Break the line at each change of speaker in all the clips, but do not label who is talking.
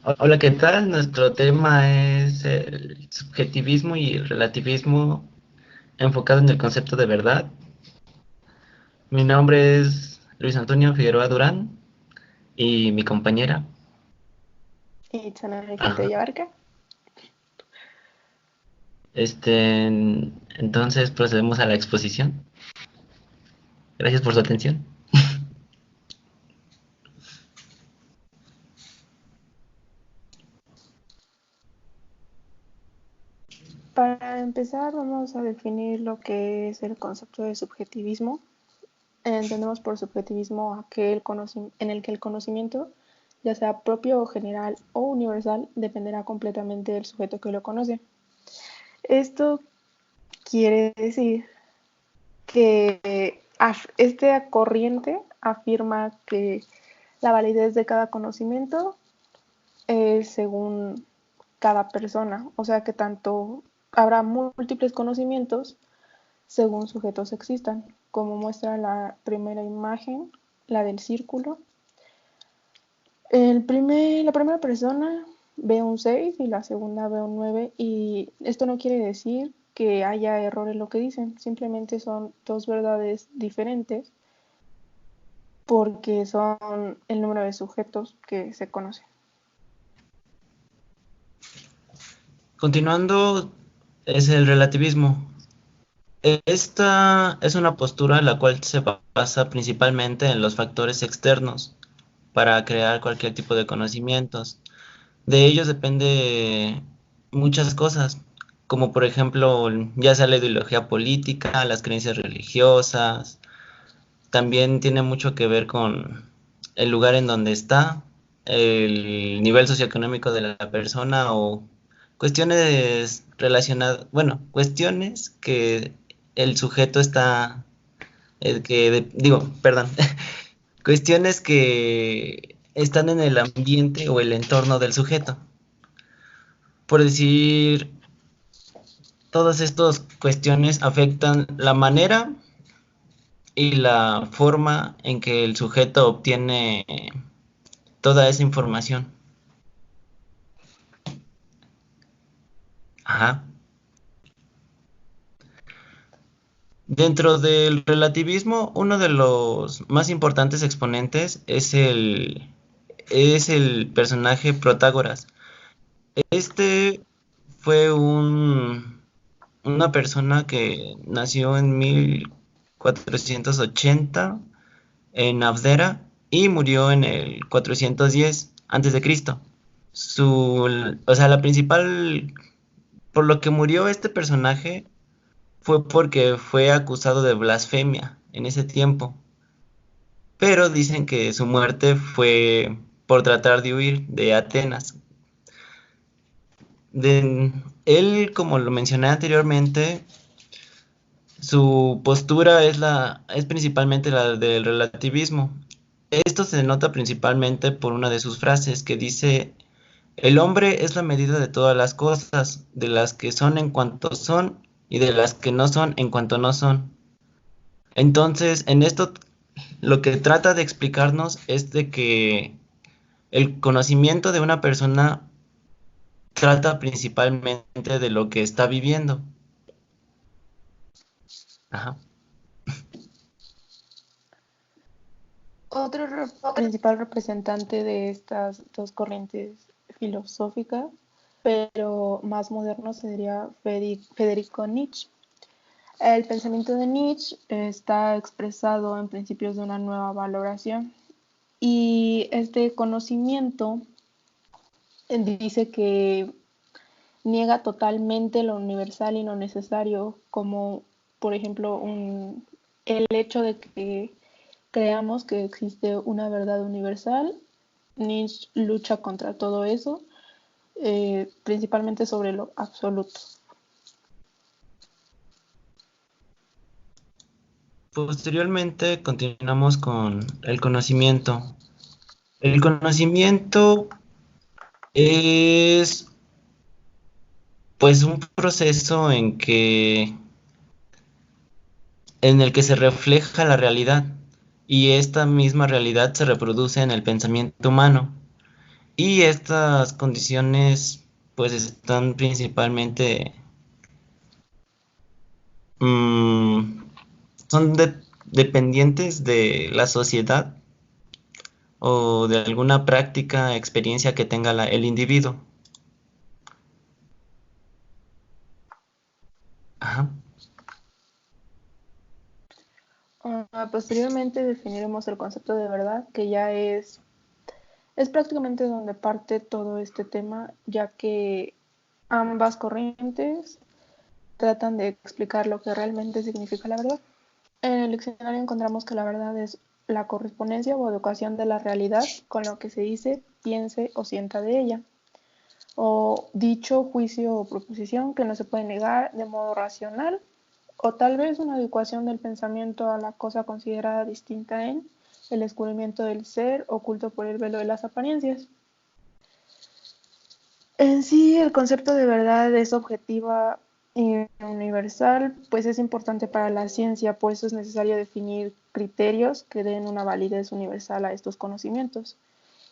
Hola, ¿qué tal? Nuestro tema es el subjetivismo y el relativismo enfocado en el concepto de verdad. Mi nombre es Luis Antonio Figueroa Durán y mi compañera.
Itzana Gente
Ajá.
de Abarca.
Entonces procedemos a la exposición. Gracias por su atención.
Para empezar, vamos a definir lo que es el concepto de subjetivismo. Entendemos por subjetivismo aquel en el que el conocimiento, ya sea propio o general o universal, dependerá completamente del sujeto que lo conoce. Esto quiere decir que esta corriente afirma que la validez de cada conocimiento es según cada persona, o sea que tanto habrá múltiples conocimientos según sujetos existan, como muestra la primera imagen, la del círculo. La primera persona ve un 6 y la segunda ve un 9 y esto no quiere decir que haya error en lo que dicen, simplemente son dos verdades diferentes porque son el número de sujetos que se conocen.
Continuando, es el relativismo. Esta es una postura la cual se basa principalmente en los factores externos para crear cualquier tipo de conocimientos. De ellos depende muchas cosas, como por ejemplo, ya sea la ideología política, las creencias religiosas, también tiene mucho que ver con el lugar en donde está, el nivel socioeconómico de la persona o cuestiones relacionadas, bueno, cuestiones que el sujeto está, perdón, cuestiones que están en el ambiente o el entorno del sujeto. Por decir, todas estas cuestiones afectan la manera y la forma en que el sujeto obtiene toda esa información. Ajá. Dentro del relativismo, uno de los más importantes exponentes es el personaje Protágoras. Este fue una persona que nació en 1480 en Abdera y murió en el 410 antes de Cristo. O sea, la principal por lo que murió este personaje fue porque fue acusado de blasfemia en ese tiempo, pero dicen que su muerte fue por tratar de huir de Atenas. Él, como lo mencioné anteriormente, su postura es principalmente la del relativismo. Esto se nota principalmente por una de sus frases que dice: el hombre es la medida de todas las cosas, de las que son en cuanto son y de las que no son en cuanto no son. Entonces, en esto lo que trata de explicarnos es de que el conocimiento de una persona trata principalmente de lo que está viviendo. Ajá.
Otro principal representante de estas dos corrientes filosóficas, pero más moderno, sería Federico Nietzsche. El pensamiento de Nietzsche está expresado en principios de una nueva valoración y este conocimiento dice que niega totalmente lo universal y lo necesario, como por ejemplo el hecho de que creamos que existe una verdad universal. Nietzsche lucha contra todo eso, principalmente sobre lo absoluto.
Posteriormente continuamos con el conocimiento. El conocimiento es pues un proceso en el que se refleja la realidad y esta misma realidad se reproduce en el pensamiento humano Y estas condiciones pues están principalmente, mm, son dependientes de la sociedad o de alguna práctica, experiencia que tenga el individuo. Ajá.
Posteriormente definiremos el concepto de verdad, que ya es prácticamente donde parte todo este tema, ya que ambas corrientes tratan de explicar lo que realmente significa la verdad. En el diccionario encontramos que la verdad es la correspondencia o adecuación de la realidad con lo que se dice, piense o sienta de ella, o dicho, juicio o proposición que no se puede negar de modo racional, o tal vez una adecuación del pensamiento a la cosa considerada distinta en el descubrimiento del ser oculto por el velo de las apariencias. En sí, el concepto de verdad es objetiva y universal, pues es importante para la ciencia, por eso es necesario definir criterios que den una validez universal a estos conocimientos.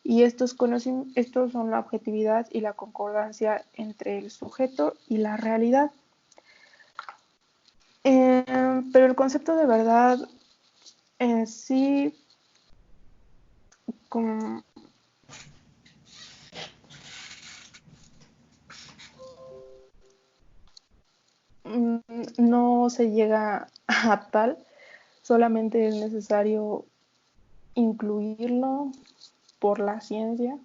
Y estos son la objetividad y la concordancia entre el sujeto y la realidad. Pero el concepto de verdad en sí, como, no se llega a tal, solamente es necesario incluirlo por la ciencia.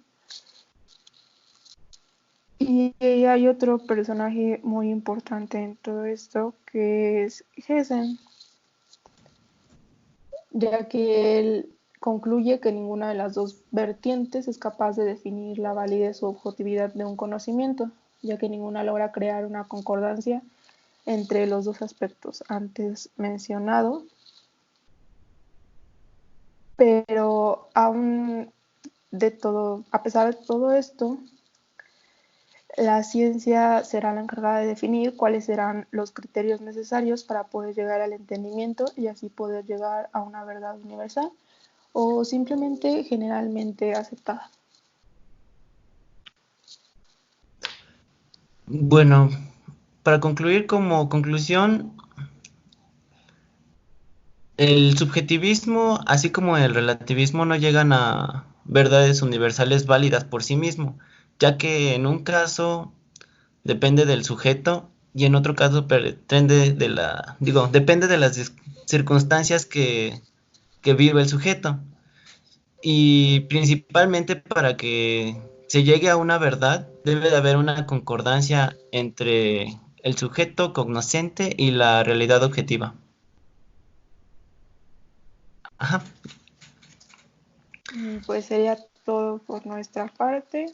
Y hay otro personaje muy importante en todo esto que es Hessen, ya que él concluye que ninguna de las dos vertientes es capaz de definir la validez o objetividad de un conocimiento, ya que ninguna logra crear una concordancia entre los dos aspectos antes mencionados, pero aún de todo, a pesar de todo esto, la ciencia será la encargada de definir cuáles serán los criterios necesarios para poder llegar al entendimiento y así poder llegar a una verdad universal o simplemente generalmente aceptada.
Bueno, para concluir como conclusión, el subjetivismo, así como el relativismo, no llegan a verdades universales válidas por sí mismo, ya que en un caso depende del sujeto y en otro caso depende de las circunstancias que vive el sujeto. Y principalmente para que se llegue a una verdad, debe de haber una concordancia entre el sujeto cognoscente y la realidad objetiva. Ajá.
Pues sería todo por nuestra parte.